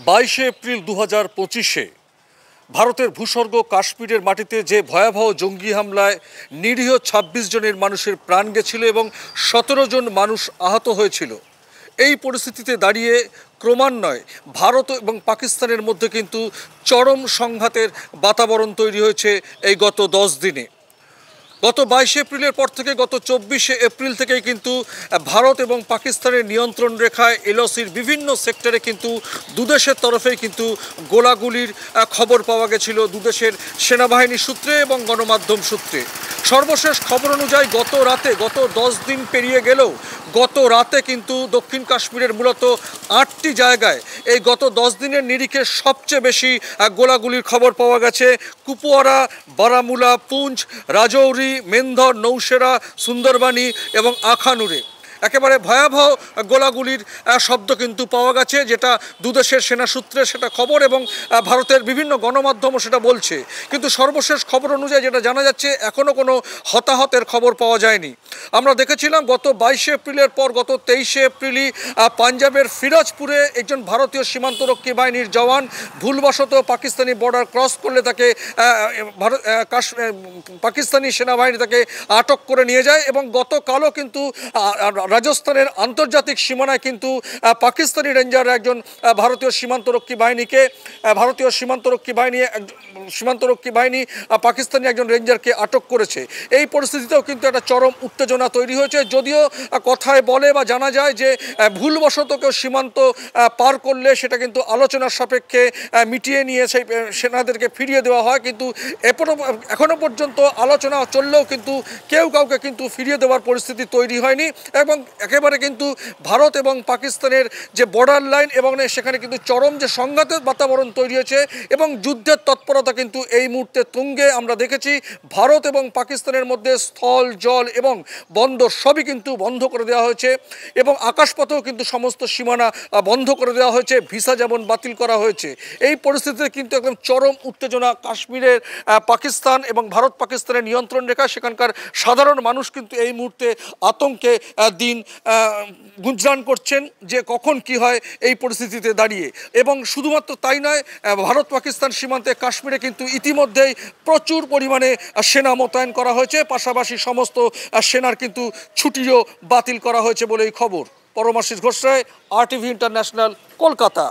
22 April 2025-এ ভারতের ভূস্বর্গ কাশ্মীরের মাটিতে যে ভয়াবহ জঙ্গি হামলায় নিরীহ 26 জনের মানুষের প্রাণ গেছিল এবং 17 জন মানুষ আহত হয়েছিল। এই পরিস্থিতিতে দাঁড়িয়ে ক্রমান্বয়ে ভারত এবং পাকিস্তানের মধ্যে কিন্তু চরম সংঘাতের বাতাবরণ তৈরি হয়েছে এই গত 10 দিনে। গত 22 এপ্রিলের পর থেকে গত 24 এপ্রিল থেকেই কিন্তু ভারত এবং পাকিস্তানের নিয়ন্ত্রণ রেখায় এলওসির বিভিন্ন সেক্টরে কিন্তু দুদেশের তরফেই কিন্তু গোলাগুলির খবর পাওয়া গেছিল দুদেশের সেনাবাহিনী সূত্রে এবং গণমাধ্যম সূত্রে। সর্বশেষ খবর অনুযায়ী গত 10 দিন পেরিয়ে গেলেও গত রাতে কিন্তু দক্ষিণ কাশ্মীরের মূলত 8টি জায়গায় এই গত 10 দিনের নিরিখে সবচেয়ে বেশি গোলাগুলির খবর পাওয়া গেছে। কুপওয়ারা, বারামুলা, পুঞ্চ, রাজৌরি, মেন্ধর, নৌশেরা, সুন্দরবানি এবং আখানুরে একেবারে ভয়াবহ গোলাগুলির শব্দ কিন্তু পাওয়া গেছে, যেটা দুদেশের সেনা সূত্রে সেটা খবর এবং ভারতের বিভিন্ন গণমাধ্যমও সেটা বলছে। কিন্তু সর্বশেষ খবর অনুযায়ী যেটা জানা যাচ্ছে, এখনও কোনো হতাহতের খবর পাওয়া যায়নি। আমরা দেখেছিলাম গত 22 এপ্রিলের পর গত 23 এপ্রিলই পাঞ্জাবের ফিরোজপুরে একজন ভারতীয় সীমান্তরক্ষী বাহিনীর জওয়ান ভুলবশত পাকিস্তানি বর্ডার ক্রস করলে তাকে পাকিস্তানি সেনাবাহিনী তাকে আটক করে নিয়ে যায় এবং গতকালও কিন্তু রাজস্থানের আন্তর্জাতিক সীমানায় কিন্তু পাকিস্তানি রেঞ্জার একজন ভারতীয় সীমান্তরক্ষী বাহিনী পাকিস্তানি একজন রেঞ্জারকে আটক করেছে। এই পরিস্থিতিতেও কিন্তু একটা চরম উত্তেজনা তৈরি হয়েছে। যদিও কথায় বলে বা জানা যায় যে ভুলবশত কেউ সীমান্ত পার করলে সেটা কিন্তু আলোচনার সাপেক্ষে মিটিয়ে নিয়ে সেই সেনাদেরকে ফিরিয়ে দেওয়া হয়, কিন্তু এখনো পর্যন্ত আলোচনা চললেও কিন্তু কেউ কাউকে কিন্তু ফিরিয়ে দেওয়ার পরিস্থিতি তৈরি হয়নি এবং একেবারে কিন্তু ভারত এবং পাকিস্তানের যে বর্ডার লাইন এবং সেখানে কিন্তু চরম যে সংঘাতের বাতাবরণ তৈরি হয়েছে এবং যুদ্ধের তৎপরতা কিন্তু এই মুহূর্তে তুঙ্গে। আমরা দেখেছি ভারত এবং পাকিস্তানের মধ্যে স্থল, জল এবং বন্দর সবই কিন্তু বন্ধ করে দেওয়া হয়েছে এবং আকাশপথেও কিন্তু সমস্ত সীমানা বন্ধ করে দেওয়া হয়েছে, ভিসা যেমন বাতিল করা হয়েছে। এই পরিস্থিতিতে কিন্তু একদম চরম উত্তেজনা কাশ্মীরের পাকিস্তান এবং ভারত পাকিস্তানের নিয়ন্ত্রণ রেখা। সেখানকার সাধারণ মানুষ কিন্তু এই মুহূর্তে আতঙ্কে দিন গুঞ্জন করছেন যে কখন কি হয় এই পরিস্থিতিতে দাঁড়িয়ে। এবং শুধুমাত্র তাই নয়, ভারত পাকিস্তান সীমান্তে কাশ্মীরে কিন্তু ইতিমধ্যেই প্রচুর পরিমাণে সেনা মোতায়েন করা হয়েছে, পাশাপাশি সমস্ত সেনার কিন্তু ছুটিও বাতিল করা হয়েছে বলেই খবর। পরমাশিস ঘোষ রায়, RTV ইন্টারন্যাশনাল, কলকাতা।